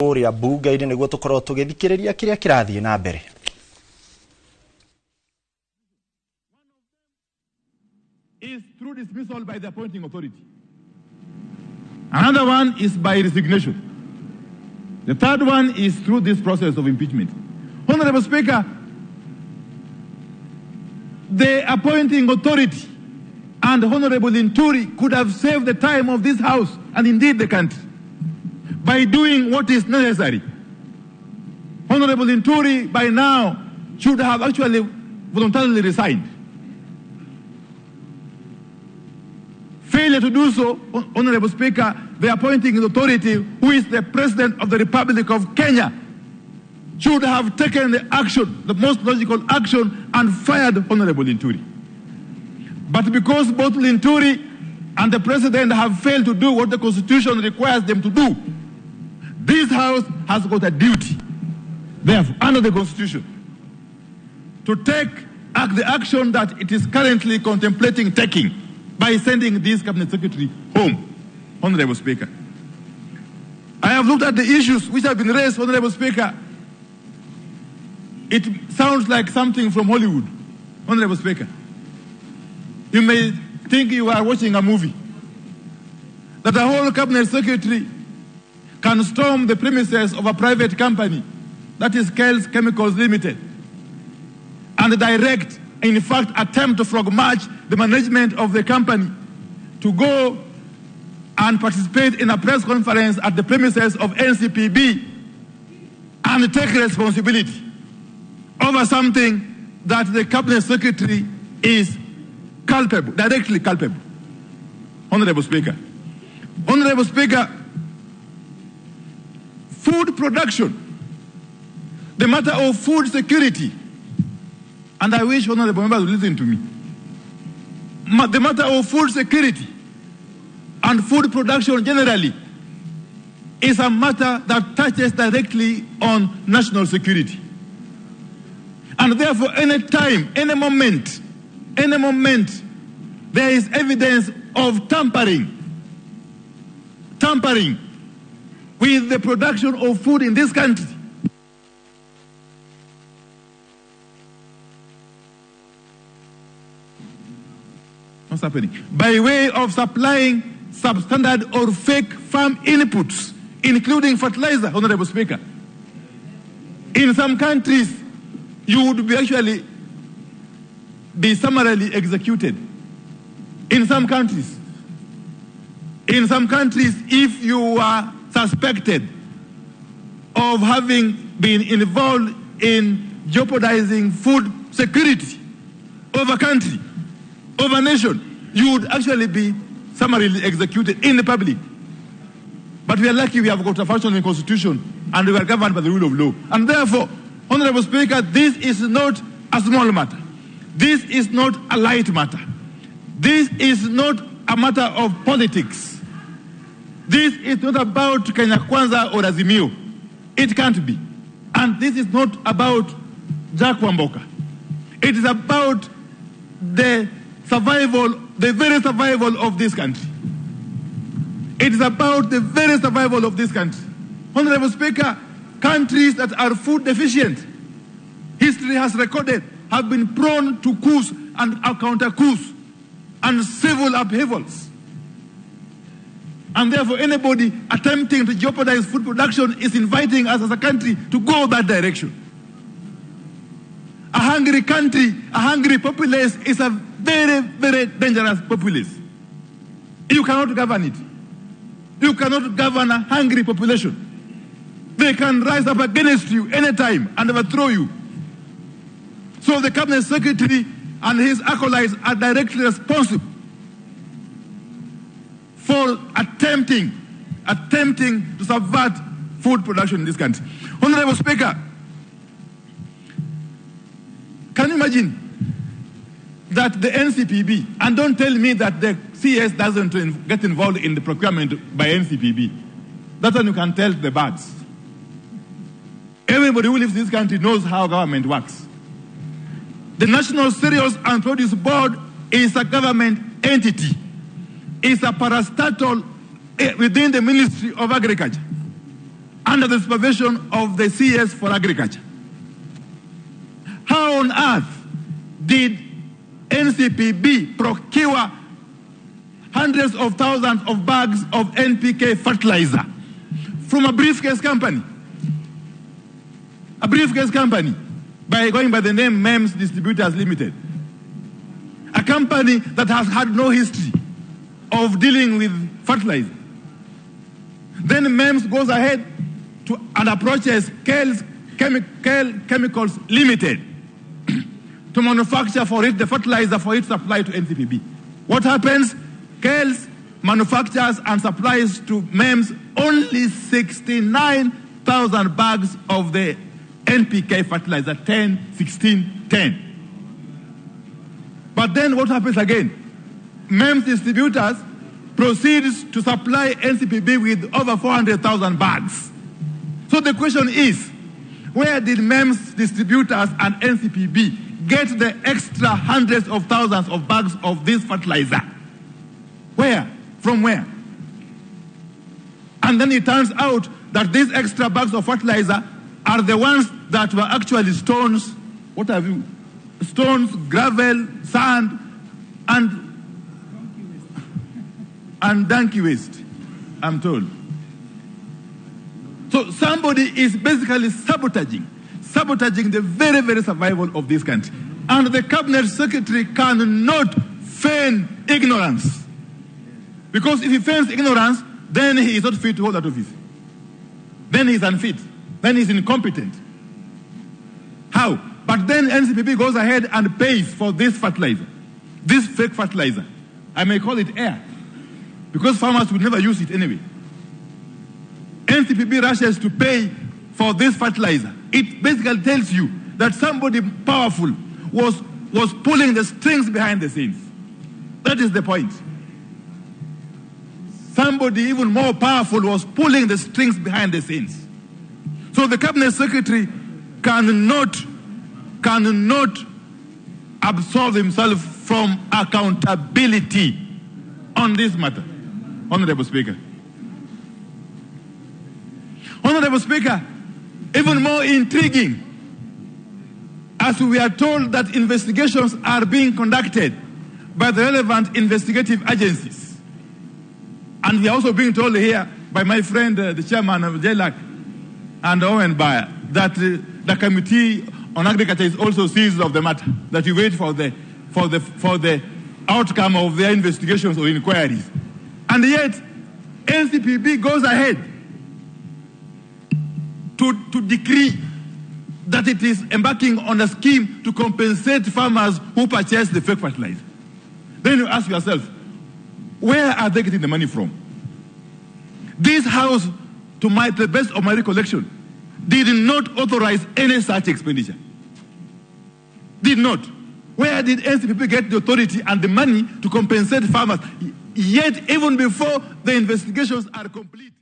kũrĩa mbunge-inĩ nĩguo tũkorwo tũgĩthikĩrĩria kĩrĩa kĩrathiĩ na mbere. Is through dismissal by the appointing authority. Another one is by resignation. The third one is through this process of impeachment. Honorable Speaker, the appointing authority and Honorable Linturi could have saved the time of this House and indeed the country by doing what is necessary. Honorable Linturi by now should have actually voluntarily resigned. Failure to do so, Honorable Speaker, the appointing authority, who is the President of the Republic of Kenya, should have taken the action, the most logical action, and fired Honorable Linturi. But because both Linturi and the President have failed to do what the Constitution requires them to do, this House has got a duty, therefore, under the Constitution, to take the action that it is currently contemplating taking by sending this Cabinet Secretary home, Honorable Speaker. I have looked at the issues which have been raised, Honorable Speaker. It sounds like something from Hollywood, Honorable Speaker. You may think you are watching a movie. That a whole Cabinet Secretary can storm the premises of a private company, that is Kells Chemicals Limited, and direct, in fact, attempt to frog march the management of the company to go and participate in a press conference at the premises of NCPB and take responsibility over something that the Cabinet Secretary is culpable, directly culpable. Honorable Speaker. Honorable Speaker, food production, the matter of food security, and I wish honorable members would listen to me. The matter of food security and food production generally is a matter that touches directly on national security. And therefore, any time, any moment, there is evidence of tampering with the production of food in this country, what's happening? By way of supplying substandard or fake farm inputs, including fertilizer, Honorable Speaker. In some countries, you would be summarily executed. In some countries, if you are suspected of having been involved in jeopardizing food security of a country, of a nation, you would actually be summarily executed in the public. But we are lucky we have got a functioning constitution and we are governed by the rule of law. And therefore, Honorable Speaker, this is not a small matter. This is not a light matter. This is not a matter of politics. This is not about Kenya Kwanza or Azimio. It can't be. And this is not about Jack Wamboka. It is about the survival, the very survival of this country. It is about the very survival of this country. Honorable Speaker, countries that are food deficient, history has recorded, have been prone to coups and counter coups and civil upheavals. And therefore, anybody attempting to jeopardize food production is inviting us as a country to go that direction. A hungry country, a hungry populace is a very, very dangerous populace. You cannot govern it. You cannot govern a hungry population. They can rise up against you anytime and overthrow you. So the Cabinet Secretary and his acolytes are directly responsible for attempting to subvert food production in this country. Honorable Speaker, can you imagine that the NCPB, and don't tell me that the CS doesn't get involved in the procurement by NCPB. That's when you can tell the birds. Everybody who lives in this country knows how government works. The National Cereals and Produce Board is a government entity. It's a parastatal within the Ministry of Agriculture. under the supervision of the CS for Agriculture. How on earth did NCPB procure hundreds of thousands of bags of NPK fertilizer from a briefcase company? A briefcase company going by the name MEMS Distributors Limited. A company that has had no history of dealing with fertilizer. Then MEMS goes ahead and approaches KEL Chemicals Limited to manufacture for it the fertilizer for its supply to NCPB. What happens? KEL manufactures and supplies to MEMS only 69,000 bags of the NPK fertilizer, 10, 16, 10. But then what happens again? MEMS distributors proceeds to supply NCPB with over 400,000 bags. So the question is, where did MEMS distributors and NCPB get the extra hundreds of thousands of bags of this fertilizer? Where? From where? And then it turns out that these extra bags of fertilizer are the ones that were actually stones. What have you? Stones, gravel, sand, and donkey waste, I'm told. So somebody is basically sabotaging the very, very survival of this country. And the cabinet secretary cannot feign ignorance. Because if he feigns ignorance, then he is not fit to hold that office. Then he's unfit. Then he's incompetent. How? But then NCPB goes ahead and pays for this fertilizer, this fake fertilizer. I may call it air, because farmers would never use it anyway. NCPB rushes to pay for this fertilizer. It basically tells you that somebody powerful was pulling the strings behind the scenes. That is the point. Somebody even more powerful was pulling the strings behind the scenes. So the cabinet secretary cannot absolve himself from accountability on this matter. Honorable Speaker. Honorable Speaker, even more intriguing, as we are told that investigations are being conducted by the relevant investigative agencies. And we are also being told here by my friend, the chairman of JLAC and Owen Bayer, that the Committee on Agriculture is also seized of the matter, that you wait for the outcome of their investigations or inquiries. And yet, NCPB goes ahead to decree that it is embarking on a scheme to compensate farmers who purchase the fake fertilizer. Then you ask yourself, where are they getting the money from? This House, to the best of my recollection, did not authorize any such expenditure. Did not. Where did NCPB get the authority and the money to compensate farmers? Yet, even before the investigations are complete,